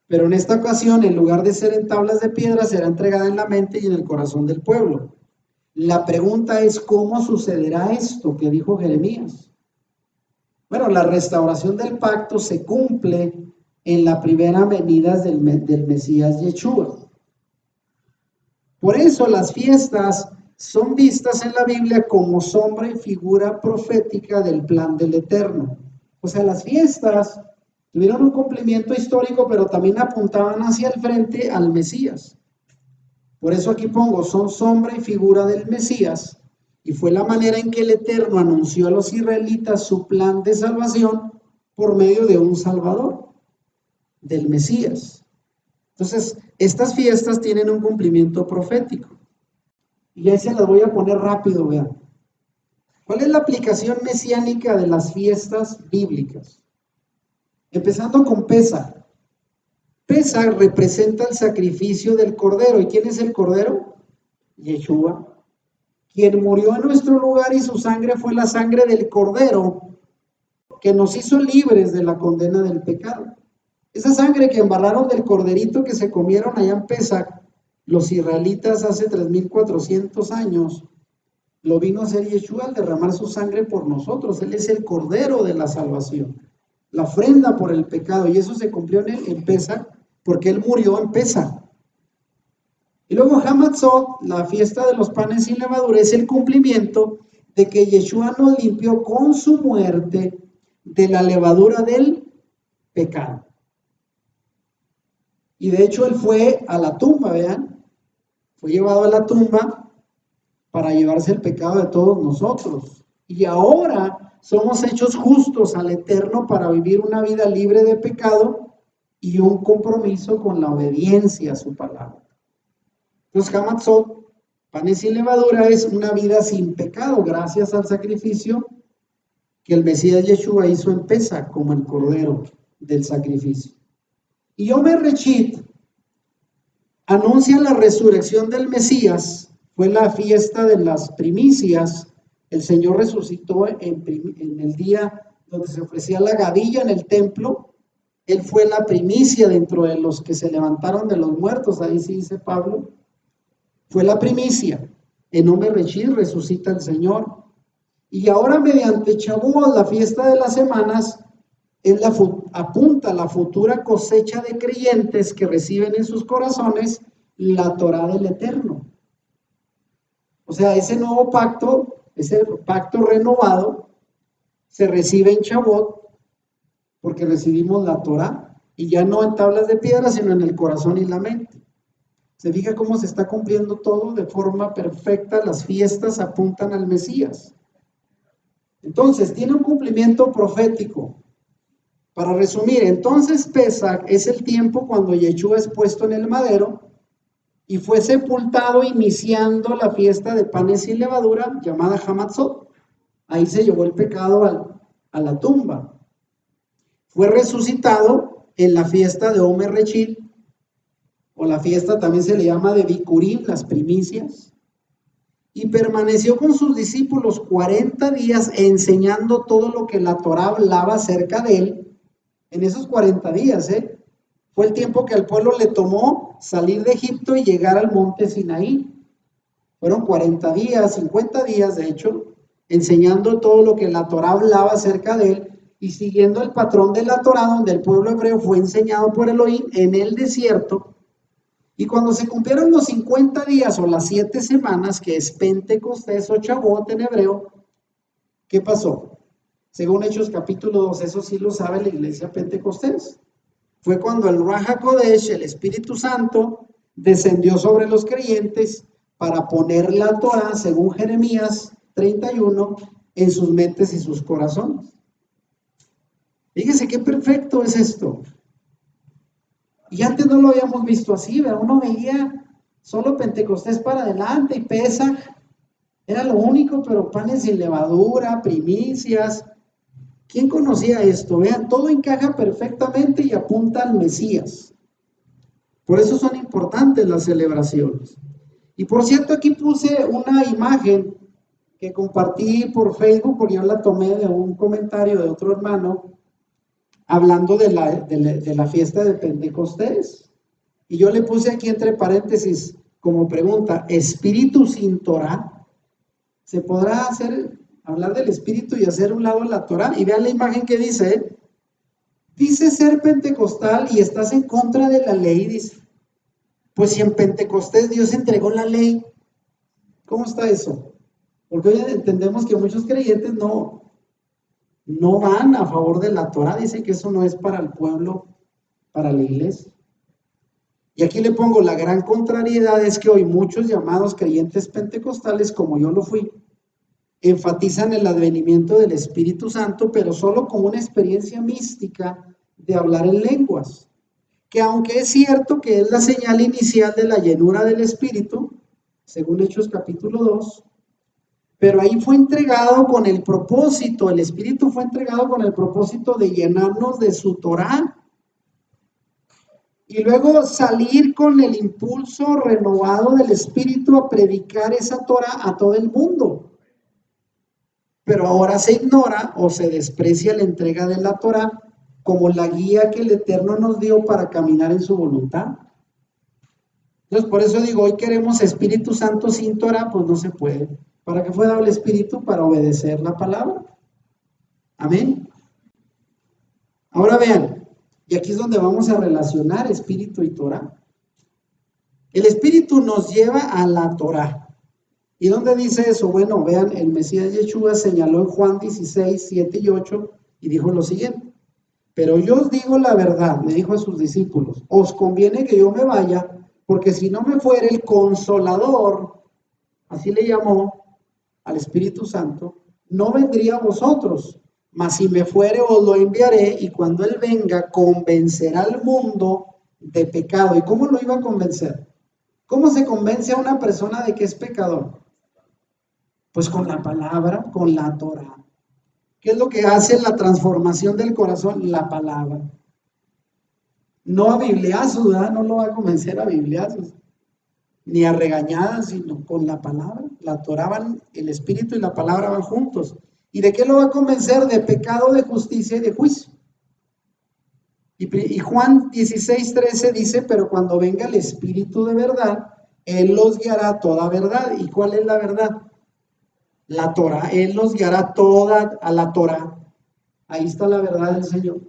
[SPEAKER 1] Pero en esta ocasión, en lugar de ser en tablas de piedra, será entregada en la mente y en el corazón del pueblo. La pregunta es, ¿cómo sucederá esto que dijo Jeremías? Bueno, la restauración del pacto se cumple en la primera venida del Mesías Yeshua. Por eso las fiestas son vistas en la Biblia como sombra y figura profética del plan del Eterno. O sea, las fiestas tuvieron un cumplimiento histórico, pero también apuntaban hacia el frente al Mesías. Por eso aquí pongo, son sombra y figura del Mesías, y fue la manera en que el Eterno anunció a los israelitas su plan de salvación por medio de un Salvador, del Mesías. Entonces, estas fiestas tienen un cumplimiento profético. Y ahí se las voy a poner rápido, vean. ¿Cuál es la aplicación mesiánica de las fiestas bíblicas? Empezando con Pesaj. Pesaj representa el sacrificio del Cordero. ¿Y quién es el Cordero? Yeshua, quien murió en nuestro lugar, y su sangre fue la sangre del Cordero, que nos hizo libres de la condena del pecado. Esa sangre que embarraron del corderito que se comieron allá en Pesaj, los israelitas hace 3400 años, lo vino a hacer Yeshua al derramar su sangre por nosotros. Él es el Cordero de la salvación, la ofrenda por el pecado, y eso se cumplió en Pesaj, porque Él murió en Pesaj. Y luego Hamatzot, la fiesta de los panes sin levadura, es el cumplimiento de que Yeshua nos limpió con su muerte de la levadura del pecado. Y de hecho Él fue a la tumba, vean, fue llevado a la tumba para llevarse el pecado de todos nosotros. Y ahora somos hechos justos al Eterno para vivir una vida libre de pecado y un compromiso con la obediencia a su palabra. Entonces, Hamatzot, panes sin levadura, es una vida sin pecado gracias al sacrificio que el Mesías Yeshua hizo en Pesaj como el Cordero del sacrificio. Y Yom HaReshit anuncia la resurrección del Mesías. Fue la fiesta de las primicias. El Señor resucitó en el día donde se ofrecía la gavilla en el templo. Él fue la primicia dentro de los que se levantaron de los muertos. Ahí sí dice Pablo. Fue la primicia. En Yom HaReshit resucita el Señor. Y ahora mediante Shavuot, la fiesta de las semanas, apunta a la futura cosecha de creyentes que reciben en sus corazones la Torá del Eterno. O sea, ese nuevo pacto, ese pacto renovado, se recibe en Shavuot porque recibimos la Torá, y ya no en tablas de piedra, sino en el corazón y la mente. Se fija cómo se está cumpliendo todo de forma perfecta. Las fiestas apuntan al Mesías. Entonces, tiene un cumplimiento profético. Para resumir, entonces Pesaj es el tiempo cuando Yeshua es puesto en el madero y fue sepultado, iniciando la fiesta de panes sin levadura llamada Hamatzot. Ahí se llevó el pecado a la tumba. Fue resucitado en la fiesta de Yom HaReshit, o la fiesta también se le llama de Bikurim, las primicias, y permaneció con sus discípulos 40 días enseñando todo lo que la Torá hablaba acerca de él. En esos 40 días, fue el tiempo que al pueblo le tomó salir de Egipto y llegar al monte Sinaí. Fueron 40 días, 50 días de hecho, enseñando todo lo que la Torá hablaba acerca de él y siguiendo el patrón de la Torá, donde el pueblo hebreo fue enseñado por Elohim en el desierto. Y cuando se cumplieron los 50 días o las 7 semanas, que es Pentecostés o Shavuot en hebreo, ¿qué pasó? Según Hechos capítulo 2, eso sí lo sabe la iglesia Pentecostés. Fue cuando el Ruach HaKodesh, el Espíritu Santo, descendió sobre los creyentes para poner la Torá, según Jeremías 31, en sus mentes y sus corazones. Fíjese qué perfecto es esto. Y antes no lo habíamos visto así, ¿verdad? Uno veía solo Pentecostés para adelante y Pesaj era lo único, pero panes sin levadura, primicias. ¿Quién conocía esto? Vean, todo encaja perfectamente y apunta al Mesías. Por eso son importantes las celebraciones. Y por cierto, aquí puse una imagen que compartí por Facebook, porque yo la tomé de un comentario de otro hermano, hablando de la fiesta de Pentecostés. Y yo le puse aquí entre paréntesis como pregunta: ¿espíritu sin Torá? ¿Se podrá hablar del espíritu y hacer un lado la Torá? Y vean la imagen que dice. Dice ser pentecostal y estás en contra de la ley, dice. Pues si en Pentecostés Dios entregó la ley, ¿Cómo está eso? Porque hoy entendemos que muchos creyentes no van a favor de la Torah, dicen que eso no es para el pueblo, para la iglesia. Y aquí le pongo la gran contrariedad es que hoy muchos llamados creyentes pentecostales, como yo lo fui, enfatizan el advenimiento del Espíritu Santo, pero solo como una experiencia mística de hablar en lenguas, que aunque es cierto que es la señal inicial de la llenura del Espíritu, según Hechos capítulo 2, pero ahí fue entregado con el propósito, el Espíritu fue entregado con el propósito de llenarnos de su Torá, y luego salir con el impulso renovado del Espíritu a predicar esa Torá a todo el mundo. Pero ahora se ignora o se desprecia la entrega de la Torá como la guía que el Eterno nos dio para caminar en su voluntad. Entonces, por eso digo, hoy queremos Espíritu Santo sin Torá, pues no se puede. ¿Para qué fue dado el Espíritu? Para obedecer la palabra. Amén. Ahora vean, y aquí es donde vamos a relacionar Espíritu y Torá. El Espíritu nos lleva a la Torá. ¿Y dónde dice eso? Bueno, vean, el Mesías Yeshua señaló en Juan 16, 7 y 8 y dijo lo siguiente: pero yo os digo la verdad, le dijo a sus discípulos, os conviene que yo me vaya, porque si no me fuera el Consolador, así le llamó al Espíritu Santo, no vendría a vosotros, mas si me fuere os lo enviaré, y cuando Él venga convencerá al mundo de pecado. ¿Y cómo lo iba a convencer? ¿Cómo se convence a una persona de que es pecador? Pues con la palabra, con la Torah. ¿Qué es lo que hace la transformación del corazón? La palabra. No a bibliazos, ¿verdad? No lo va a convencer a bibliazos, ni a regañadas, sino con la palabra. La Torah van, el Espíritu y la palabra van juntos. ¿Y de qué lo va a convencer? De pecado, de justicia y de juicio. Y Juan 16:13 dice, pero cuando venga el Espíritu de verdad, Él los guiará a toda verdad. ¿Y cuál es la verdad? La Torah. Él los guiará toda a la Torah. Ahí está la verdad del Señor.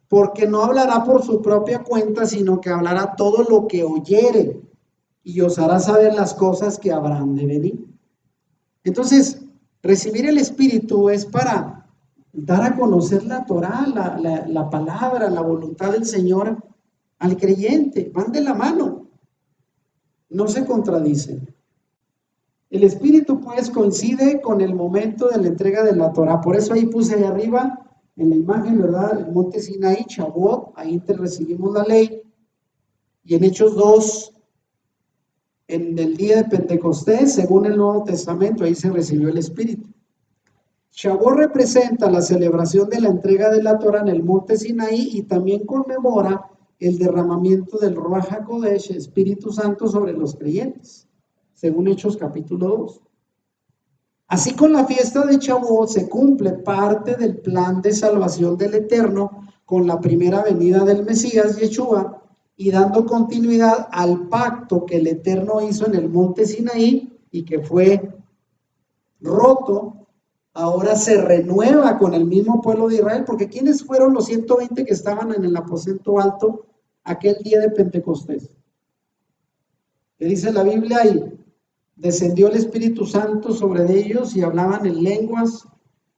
[SPEAKER 1] Porque no hablará por su propia cuenta, sino que hablará todo lo que oyere y os hará saber las cosas que habrán de venir. Entonces, recibir el Espíritu es para dar a conocer la Torá, la palabra, la voluntad del Señor al creyente. Van de la mano, no se contradicen. El Espíritu, pues, coincide con el momento de la entrega de la Torá. Por eso ahí puse ahí arriba, en la imagen, ¿verdad? El monte Sinaí, Shavuot, ahí recibimos la ley. Y en Hechos 2, en el día de Pentecostés, según el Nuevo Testamento, ahí se recibió el Espíritu. Shavuot representa la celebración de la entrega de la Torá en el monte Sinaí y también conmemora el derramamiento del Ruach HaKodesh, Espíritu Santo, sobre los creyentes, según Hechos capítulo 2. Así, con la fiesta de Shavuot se cumple parte del plan de salvación del Eterno con la primera venida del Mesías Yeshua, y dando continuidad al pacto que el Eterno hizo en el monte Sinaí y que fue roto. Ahora se renueva con el mismo pueblo de Israel, porque ¿quiénes fueron los 120 que estaban en el aposento alto aquel día de Pentecostés? Que dice la Biblia, y descendió el Espíritu Santo sobre ellos y hablaban en lenguas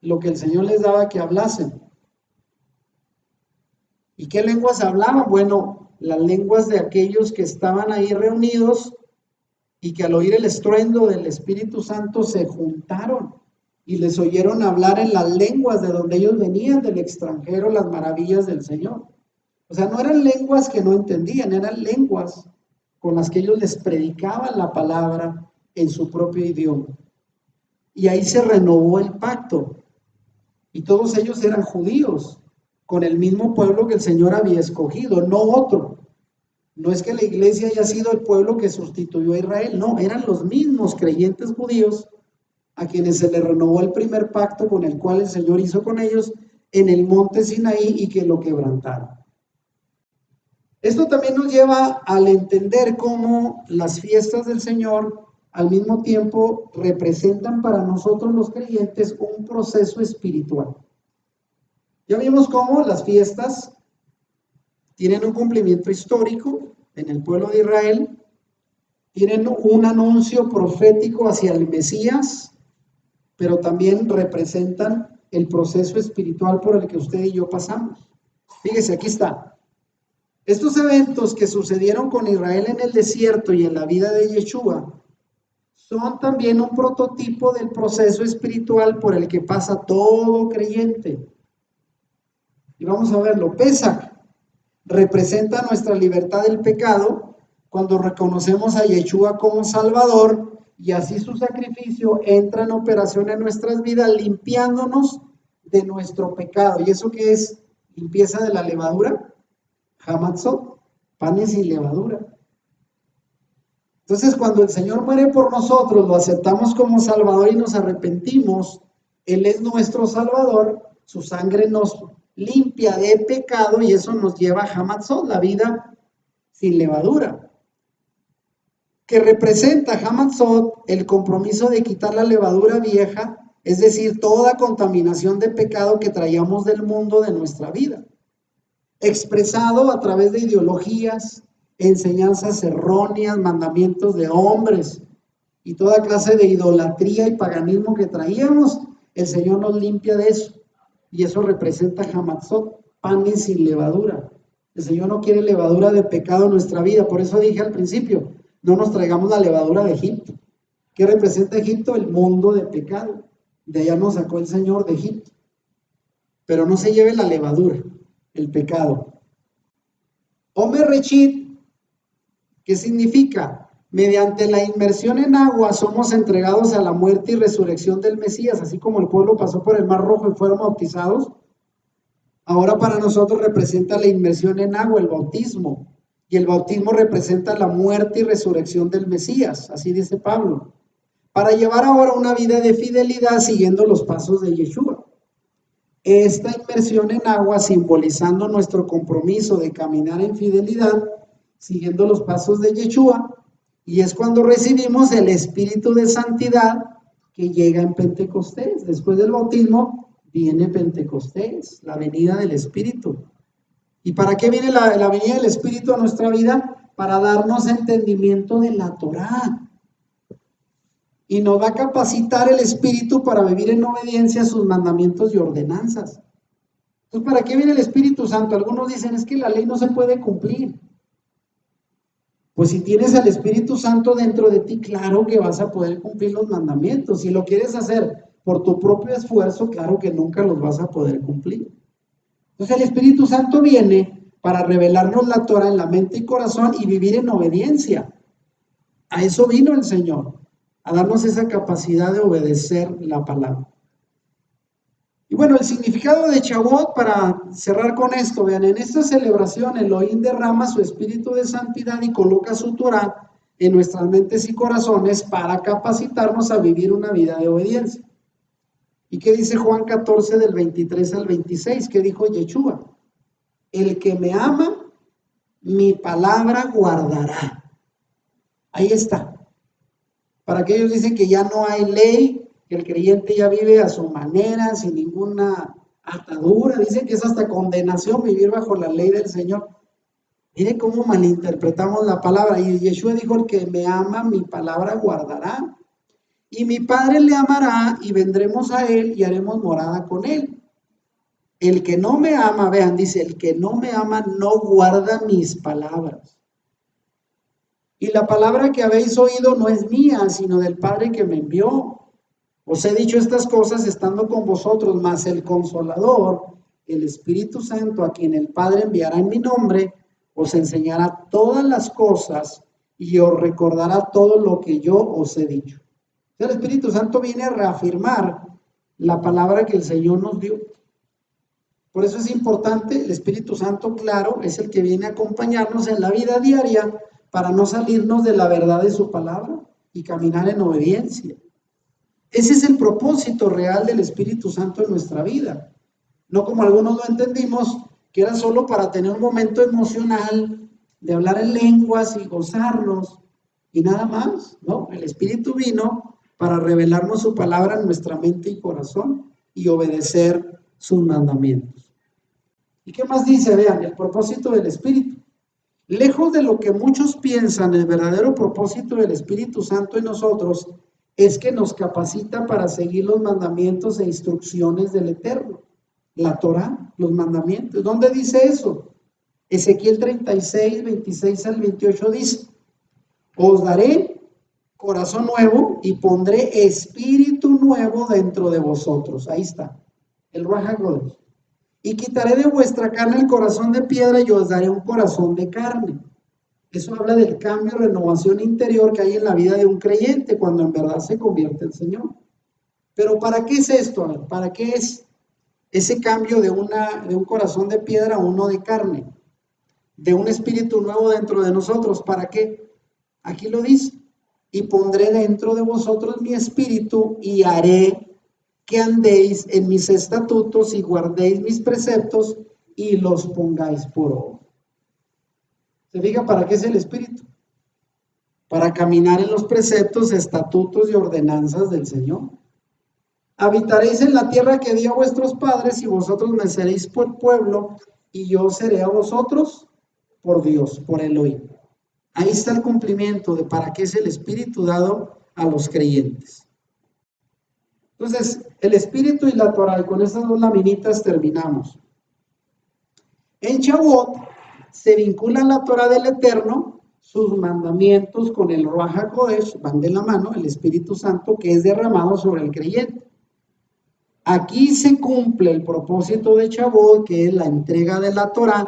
[SPEAKER 1] lo que el Señor les daba que hablasen. ¿Y qué lenguas hablaban? Bueno, las lenguas de aquellos que estaban ahí reunidos y que al oír el estruendo del Espíritu Santo se juntaron y les oyeron hablar en las lenguas de donde ellos venían, del extranjero, las maravillas del Señor. O sea, no eran lenguas que no entendían, eran lenguas con las que ellos les predicaban la palabra en su propio idioma. Y ahí se renovó el pacto. Y todos ellos eran judíos, con el mismo pueblo que el Señor había escogido, no otro. No es que la iglesia haya sido el pueblo que sustituyó a Israel, no, eran los mismos creyentes judíos a quienes se les renovó el primer pacto con el cual el Señor hizo con ellos en el monte Sinaí y que lo quebrantaron. Esto también nos lleva al entender cómo las fiestas del Señor al mismo tiempo representan para nosotros los creyentes un proceso espiritual. Ya vimos cómo las fiestas tienen un cumplimiento histórico en el pueblo de Israel, tienen un anuncio profético hacia el Mesías, pero también representan el proceso espiritual por el que usted y yo pasamos. Fíjese, aquí está. Estos eventos que sucedieron con Israel en el desierto y en la vida de Yeshua son también un prototipo del proceso espiritual por el que pasa todo creyente. Y vamos a verlo. Pesach representa nuestra libertad del pecado cuando reconocemos a Yeshua como Salvador y así su sacrificio entra en operación en nuestras vidas limpiándonos de nuestro pecado. ¿Y eso qué es? Limpieza de la levadura, hamatzot, panes sin levadura. Entonces, cuando el Señor muere por nosotros, lo aceptamos como Salvador y nos arrepentimos, Él es nuestro Salvador, su sangre nos limpia de pecado y eso nos lleva a hamatzot, la vida sin levadura, que representa hamatzot el compromiso de quitar la levadura vieja, es decir, toda contaminación de pecado que traíamos del mundo de nuestra vida, expresado a través de ideologías, enseñanzas erróneas, mandamientos de hombres y toda clase de idolatría y paganismo que traíamos. El Señor nos limpia de eso y eso representa hamatzot, panes sin levadura. El Señor no quiere levadura de pecado en nuestra vida, por eso dije al principio, no nos traigamos la levadura de Egipto. ¿Qué representa Egipto? El mundo de pecado. De allá nos sacó el Señor de Egipto, pero no se lleve la levadura, el pecado. Omer Rechit, ¿qué significa? Mediante la inmersión en agua somos entregados a la muerte y resurrección del Mesías, así como el pueblo pasó por el Mar Rojo y fueron bautizados. Ahora para nosotros representa la inmersión en agua, el bautismo, y el bautismo representa la muerte y resurrección del Mesías, así dice Pablo, para llevar ahora una vida de fidelidad siguiendo los pasos de Yeshua. Esta inmersión en agua simbolizando nuestro compromiso de caminar en fidelidad, siguiendo los pasos de Yeshua, y es cuando recibimos el Espíritu de Santidad que llega en Pentecostés. Después del bautismo viene Pentecostés, la venida del Espíritu. ¿Y para qué viene la venida del Espíritu a nuestra vida? Para darnos entendimiento de la Torá. Y nos va a capacitar el Espíritu para vivir en obediencia a sus mandamientos y ordenanzas. Entonces, ¿para qué viene el Espíritu Santo? Algunos dicen, es que la ley no se puede cumplir. Pues si tienes al Espíritu Santo dentro de ti, claro que vas a poder cumplir los mandamientos. Si lo quieres hacer por tu propio esfuerzo, claro que nunca los vas a poder cumplir. Entonces el Espíritu Santo viene para revelarnos la Torah en la mente y corazón y vivir en obediencia. A eso vino el Señor, a darnos esa capacidad de obedecer la palabra. Y bueno, el significado de Shavuot, para cerrar con esto, vean, en esta celebración Elohim derrama su espíritu de santidad y coloca su Torah en nuestras mentes y corazones para capacitarnos a vivir una vida de obediencia. ¿Y qué dice Juan 14 del 23 al 26? ¿Qué dijo Yeshua? El que me ama, mi palabra guardará. Ahí está. Para aquellos dicen que ya no hay ley, que el creyente ya vive a su manera, sin ninguna atadura. Dicen que es hasta condenación vivir bajo la ley del Señor. Mire cómo malinterpretamos la palabra. Y Yeshua dijo, el que me ama, mi palabra guardará. Y mi Padre le amará y vendremos a él y haremos morada con él. El que no me ama, vean, dice, el que no me ama no guarda mis palabras. Y la palabra que habéis oído no es mía, sino del Padre que me envió. Os he dicho estas cosas estando con vosotros, mas el Consolador, el Espíritu Santo, a quien el Padre enviará en mi nombre, os enseñará todas las cosas y os recordará todo lo que yo os he dicho. El Espíritu Santo viene a reafirmar la palabra que el Señor nos dio. Por eso es importante, el Espíritu Santo, claro, es el que viene a acompañarnos en la vida diaria para no salirnos de la verdad de su palabra y caminar en obediencia. Ese es el propósito real del Espíritu Santo en nuestra vida. No como algunos lo entendimos, que era solo para tener un momento emocional de hablar en lenguas y gozarnos y nada más. No, el Espíritu vino para revelarnos su palabra en nuestra mente y corazón y obedecer sus mandamientos. ¿Y qué más dice? Vean, el propósito del Espíritu. Lejos de lo que muchos piensan, el verdadero propósito del Espíritu Santo en nosotros es que nos capacita para seguir los mandamientos e instrucciones del Eterno. La Torá, los mandamientos. ¿Dónde dice eso? Ezequiel 36, 26 al 28 dice: os daré corazón nuevo y pondré espíritu nuevo dentro de vosotros. Ahí está, el Ruach HaKodesh. Y quitaré de vuestra carne el corazón de piedra y os daré un corazón de carne. Eso habla del cambio, renovación interior que hay en la vida de un creyente cuando en verdad se convierte en Señor. Pero ¿para qué es esto? ¿Para qué es ese cambio de un corazón de piedra a uno de carne? De un espíritu nuevo dentro de nosotros. ¿Para qué? Aquí lo dice: y pondré dentro de vosotros mi espíritu y haré que andéis en mis estatutos y guardéis mis preceptos y los pongáis por obra. ¿Se fija para qué es el espíritu? Para caminar en los preceptos, estatutos y ordenanzas del Señor. Habitaréis en la tierra que dio a vuestros padres y vosotros me seréis por pueblo y yo seré a vosotros por Dios, por Elohim. Ahí está el cumplimiento de para qué es el espíritu dado a los creyentes. Entonces, el espíritu y la Torá, y con estas dos laminitas terminamos. En Shavuot se vincula la Torá del Eterno, sus mandamientos con el Ruach HaKodesh, van de la mano, el Espíritu Santo que es derramado sobre el creyente. Aquí se cumple el propósito de Shavuot, que es la entrega de la Torá,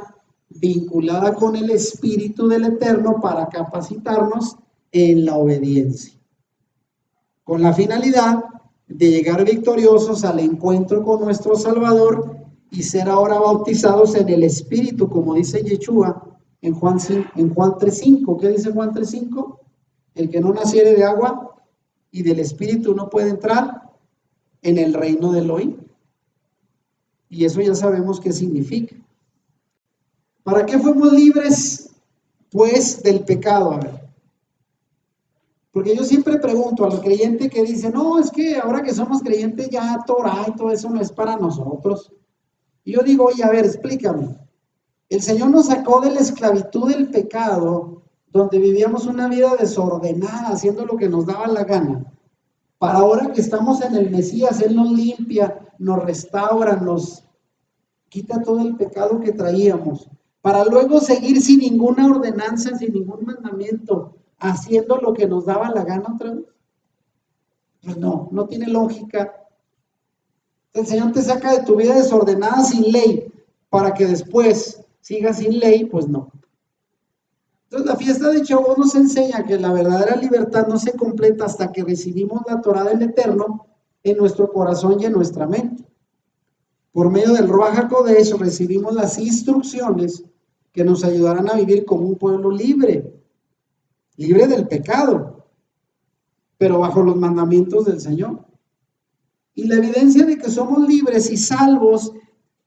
[SPEAKER 1] vinculada con el Espíritu del Eterno para capacitarnos en la obediencia, con la finalidad de llegar victoriosos al encuentro con nuestro Salvador y ser ahora bautizados en el Espíritu, como dice Yeshua en Juan 3:5. ¿Qué dice Juan 3:5? El que no naciere de agua y del Espíritu no puede entrar en el reino de Elohim. Y eso ya sabemos qué significa. ¿Para qué fuimos libres, pues, del pecado? A ver. Porque yo siempre pregunto al creyente que dice: no, es que ahora que somos creyentes ya Torah y todo eso no es para nosotros. Y yo digo: oye, a ver, explícame. El Señor nos sacó de la esclavitud del pecado, donde vivíamos una vida desordenada, haciendo lo que nos daba la gana. Para ahora que estamos en el Mesías, Él nos limpia, nos restaura, nos quita todo el pecado que traíamos, para luego seguir sin ninguna ordenanza, sin ningún mandamiento, haciendo lo que nos daba la gana otra vez. Pues no, no tiene lógica. El Señor te saca de tu vida desordenada sin ley, para que después sigas sin ley, pues no. Entonces la fiesta de Shavuot nos enseña que la verdadera libertad no se completa hasta que recibimos la Torá del Eterno en nuestro corazón y en nuestra mente. Por medio del Ruach HaKodesh recibimos las instrucciones que nos ayudarán a vivir como un pueblo libre, libre del pecado, pero bajo los mandamientos del Señor. Y la evidencia de que somos libres y salvos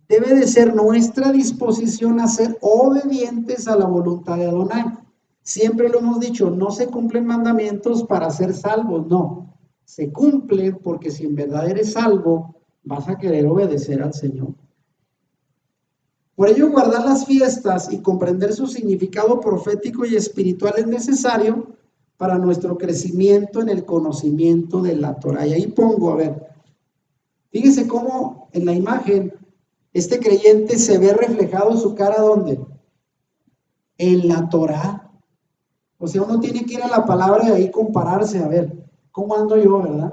[SPEAKER 1] debe de ser nuestra disposición a ser obedientes a la voluntad de Adonai. Siempre lo hemos dicho, no se cumplen mandamientos para ser salvos, no. Se cumplen porque si en verdad eres salvo, vas a querer obedecer al Señor. Por ello, guardar las fiestas y comprender su significado profético y espiritual es necesario para nuestro crecimiento en el conocimiento de la Torá. Y ahí pongo, a ver, fíjese cómo en la imagen este creyente se ve reflejado su cara, ¿dónde? En la Torá. O sea, uno tiene que ir a la palabra y ahí compararse, a ver, ¿cómo ando yo, verdad?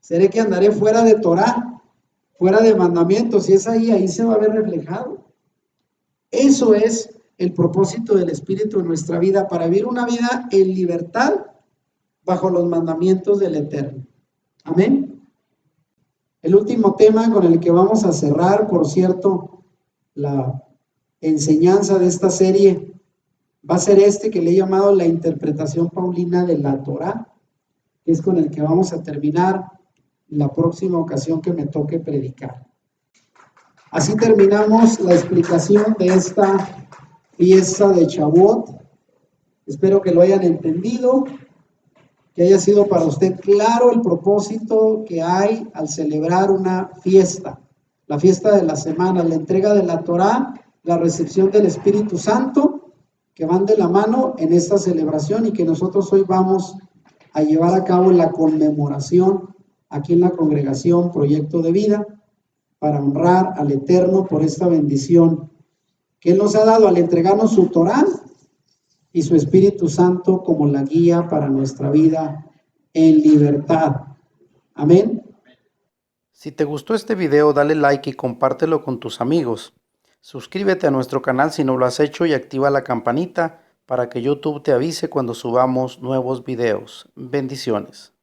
[SPEAKER 1] ¿Seré que andaré fuera de Torá, fuera de mandamientos? Si es ahí se va a ver reflejado. Eso es el propósito del Espíritu en nuestra vida, para vivir una vida en libertad bajo los mandamientos del Eterno. Amén. El último tema con el que vamos a cerrar, por cierto, la enseñanza de esta serie, va a ser este que le he llamado la interpretación paulina de la Torá, que es con el que vamos a terminar la próxima ocasión que me toque predicar. Así terminamos la explicación de esta fiesta de Shavuot. Espero que lo hayan entendido, que haya sido para usted claro el propósito que hay al celebrar una fiesta, la fiesta de la semana, la entrega de la Torá, la recepción del Espíritu Santo que van de la mano en esta celebración y que nosotros hoy vamos a llevar a cabo la conmemoración aquí en la congregación Proyecto de Vida para honrar al Eterno por esta bendición que Él nos ha dado al entregarnos su Torá y su Espíritu Santo como la guía para nuestra vida en libertad. Amén.
[SPEAKER 2] Si te gustó este video, dale like y compártelo con tus amigos. Suscríbete a nuestro canal si no lo has hecho y activa la campanita para que YouTube te avise cuando subamos nuevos videos. Bendiciones.